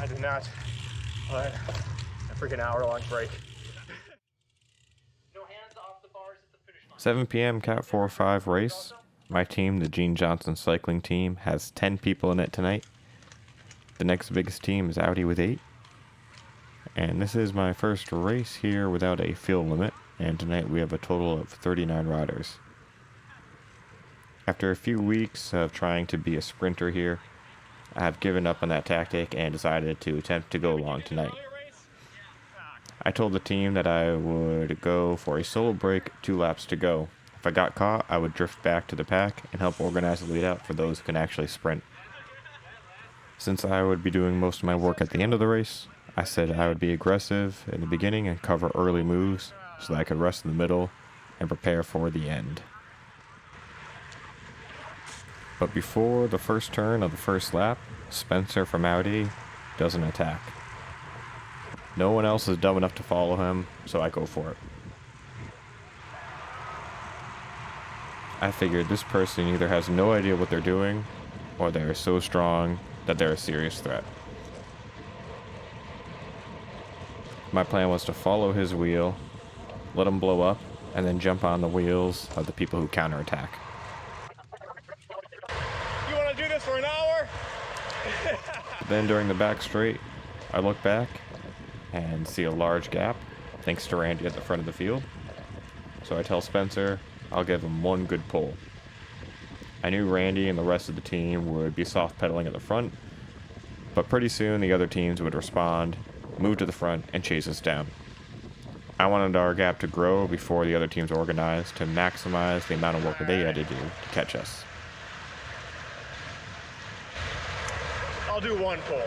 I did not plan a freaking hour-long break. 7 p.m. Cat 4-5 race. My team, the Gene Johnson cycling team, has 10 people in it tonight. The next biggest team is Audi with 8. And this is my first race here without a field limit, and tonight we have a total of 39 riders. After a few weeks of trying to be a sprinter here, I have given up on that tactic and decided to attempt to go long tonight. I told the team that I would go for a solo break 2 laps to go. If I got caught, I would drift back to the pack and help organize the lead out for those who can actually sprint. Since I would be doing most of my work at the end of the race, I said I would be aggressive in the beginning and cover early moves so that I could rest in the middle and prepare for the end. But before the first turn of the first lap, Spencer from Audi does an attack. No one else is dumb enough to follow him, so I go for it. I figured this person either has no idea what they're doing, or they are so strong that they're a serious threat. My plan was to follow his wheel, let him blow up, and then jump on the wheels of the people who counterattack. You want to do this for an hour? Then during the back straight, I look back and see a large gap, thanks to Randy at the front of the field. So I tell Spencer I'll give him one good pull. I knew Randy and the rest of the team would be soft pedaling at the front, but pretty soon the other teams would respond, move to the front, and chase us down. I wanted our gap to grow before the other teams organized to maximize the amount of work that they had to do to catch us. I'll do one pull.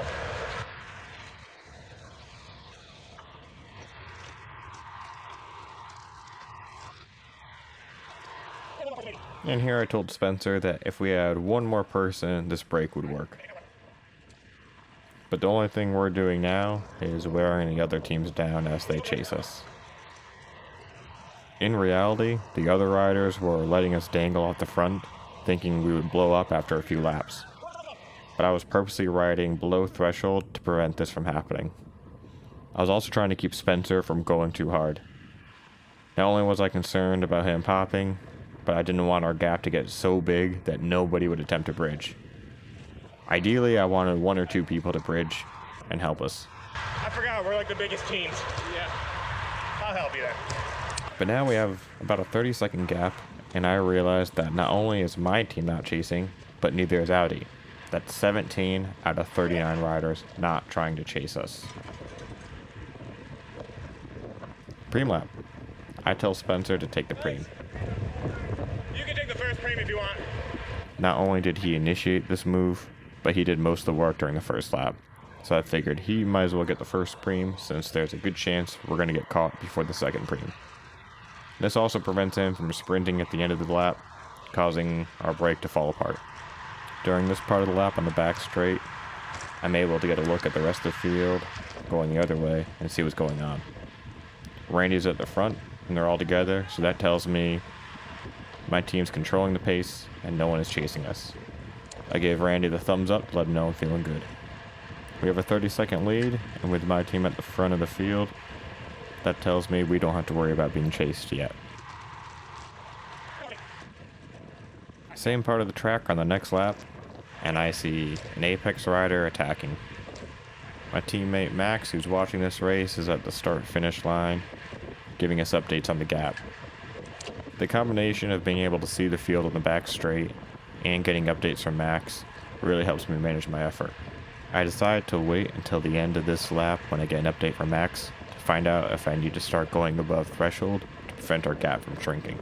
And here I told Spencer that if we had one more person, this break would work. But the only thing we're doing now is wearing the other teams down as they chase us. In reality, the other riders were letting us dangle off the front, thinking we would blow up after a few laps. But I was purposely riding below threshold to prevent this from happening. I was also trying to keep Spencer from going too hard. Not only was I concerned about him popping, but I didn't want our gap to get so big that nobody would attempt to bridge. Ideally, I wanted 1 or 2 people to bridge and help us. I forgot, we're like the biggest teams. Yeah. I'll help you there. But now we have about a 30-second gap, and I realized that not only is my team not chasing, but neither is Audi. That's 17 out of 39 riders not trying to chase us. Preem lap. I tell Spencer to take the preem. You can take the first preem if you want. Not only did he initiate this move, but he did most of the work during the first lap. So I figured he might as well get the first preem since there's a good chance we're going to get caught before the second preem. This also prevents him from sprinting at the end of the lap, causing our break to fall apart. During this part of the lap on the back straight, I'm able to get a look at the rest of the field going the other way and see what's going on. Randy's at the front and they're all together, so that tells me my team's controlling the pace and no one is chasing us. I gave Randy the thumbs up to let him know I'm feeling good. We have a 30-second lead, and with my team at the front of the field, that tells me we don't have to worry about being chased yet. Same part of the track on the next lap, and I see an Apex rider attacking. My teammate Max, who's watching this race, is at the start-finish line, giving us updates on the gap. The combination of being able to see the field on the back straight and getting updates from Max really helps me manage my effort. I decided to wait until the end of this lap when I get an update from Max to find out if I need to start going above threshold to prevent our gap from shrinking.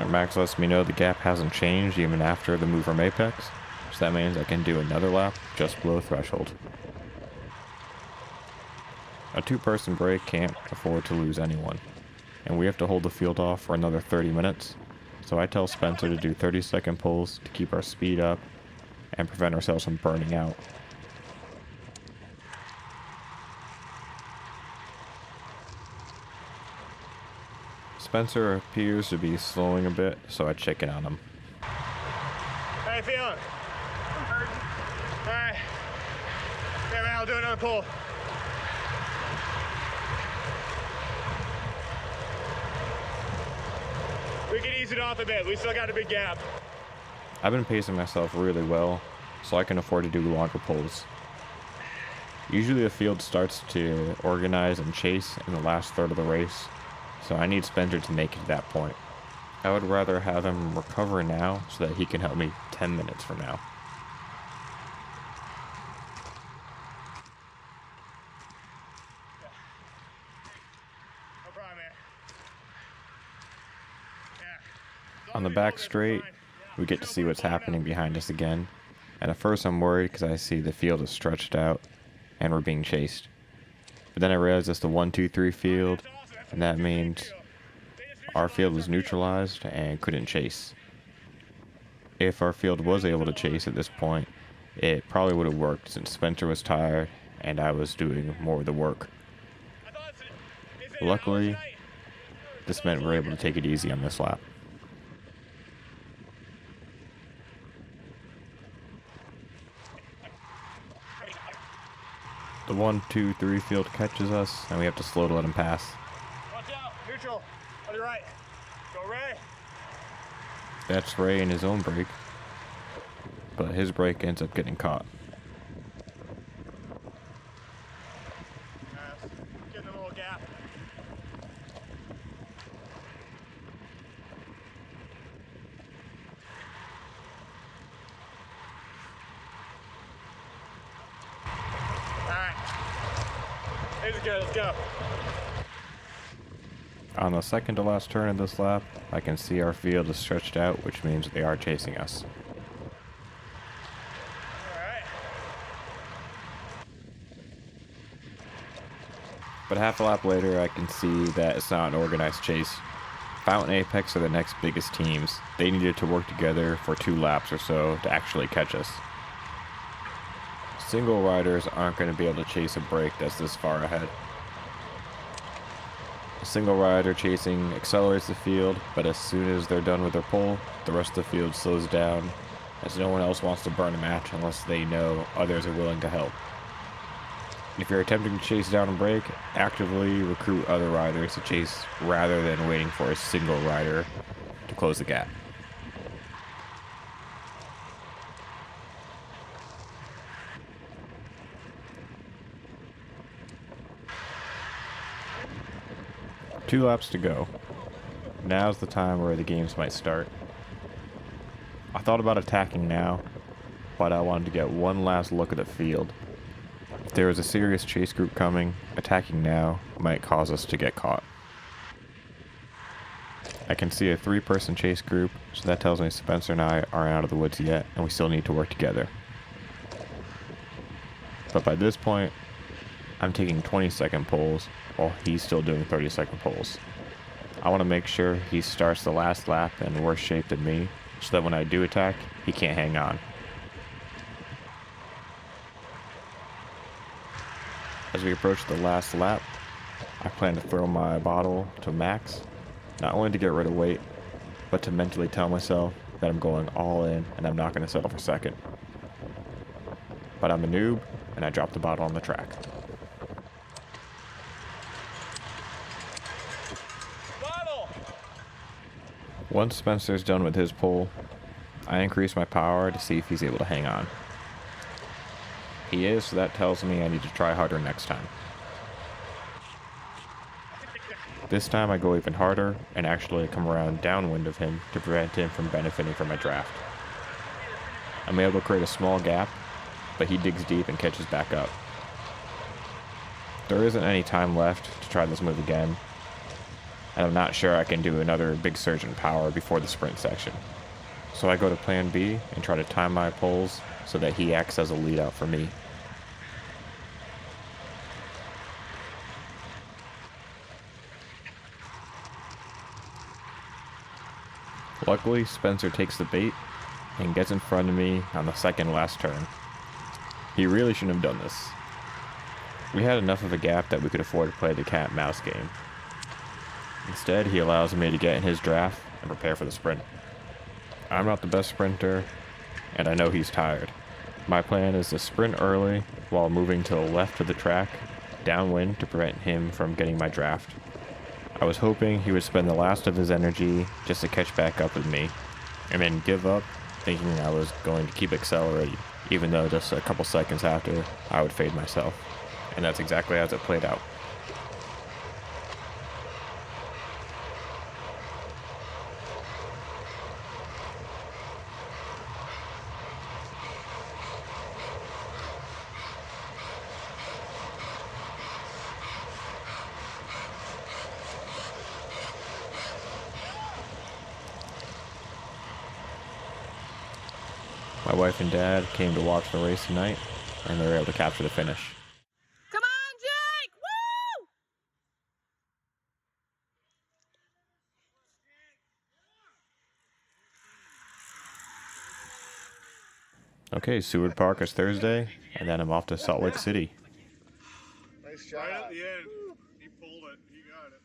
Max lets me know the gap hasn't changed even after the move from Apex, so that means I can do another lap just below threshold. A 2-person break can't afford to lose anyone, and we have to hold the field off for another 30 minutes, so I tell Spencer to do 30-second pulls to keep our speed up and prevent ourselves from burning out. Spencer appears to be slowing a bit, so I check in on him. How you feeling? Alright. Yeah, man, I'll do another pull. We can ease it off a bit. We still got a big gap. I've been pacing myself really well, so I can afford to do longer pulls. Usually the field starts to organize and chase in the last third of the race, so I need Spencer to make it to that point. I would rather have him recover now so that he can help me 10 minutes from now. No problem, man. Yeah. On the back straight, we get to see what's happening behind us again, and at first I'm worried because I see the field is stretched out and we're being chased. But then I realize it's the 1-2-3 field, and that means our field was neutralized and couldn't chase. If our field was able to chase at this point, it probably would have worked since Spencer was tired and I was doing more of the work. Luckily, this meant we're able to take it easy on this lap. The 1-2-3 field catches us, and we have to slow to let him pass. Watch out, neutral, on your right. Go Ray. That's Ray in his own brake, but his brake ends up getting caught. Getting a little gap. Alright. This is good, let's go. On the second to last turn of this lap, I can see our field is stretched out, which means they are chasing us. Alright. But half a lap later, I can see that it's not an organized chase. Fountain Apex are the next biggest teams. They needed to work together for 2 laps or so to actually catch us. Single riders aren't going to be able to chase a break that's this far ahead. A single rider chasing accelerates the field, but as soon as they're done with their pull, the rest of the field slows down, as no one else wants to burn a match unless they know others are willing to help. If you're attempting to chase down a break, actively recruit other riders to chase rather than waiting for a single rider to close the gap. Two laps to go. Now's the time where the games might start. I thought about attacking now, but I wanted to get one last look at the field. If there was a serious chase group coming, attacking now might cause us to get caught. I can see a 3-person chase group, so that tells me Spencer and I aren't out of the woods yet, and we still need to work together. But by this point, I'm taking 20-second pulls, while he's still doing 30-second pulls. I want to make sure he starts the last lap in worse shape than me, so that when I do attack, he can't hang on. As we approach the last lap, I plan to throw my bottle to max, not only to get rid of weight, but to mentally tell myself that I'm going all in and I'm not going to settle for second. But I'm a noob, and I dropped the bottle on the track. Bottle! Once Spencer's done with his pull, I increase my power to see if he's able to hang on. He is, so that tells me I need to try harder next time. This time I go even harder and actually come around downwind of him to prevent him from benefiting from my draft. I'm able to create a small gap, but he digs deep and catches back up. There isn't any time left to try this move again, and I'm not sure I can do another big surge in power before the sprint section. So I go to plan B and try to time my pulls so that he acts as a lead out for me. Luckily, Spencer takes the bait and gets in front of me on the second last turn. He really shouldn't have done this. We had enough of a gap that we could afford to play the cat and mouse game. Instead, he allows me to get in his draft and prepare for the sprint. I'm not the best sprinter, and I know he's tired. My plan is to sprint early while moving to the left of the track, downwind to prevent him from getting my draft. I was hoping he would spend the last of his energy just to catch back up with me, and then give up, thinking I was going to keep accelerating, even though just a couple seconds after, I would fade myself. And that's exactly as it played out. My wife and dad came to watch the race tonight, and they were able to capture the finish. Come on, Jake! Woo! Okay, Seward Park is Thursday, and then I'm off to Salt Lake City. Nice shot. Right at the end. He pulled it. He got it.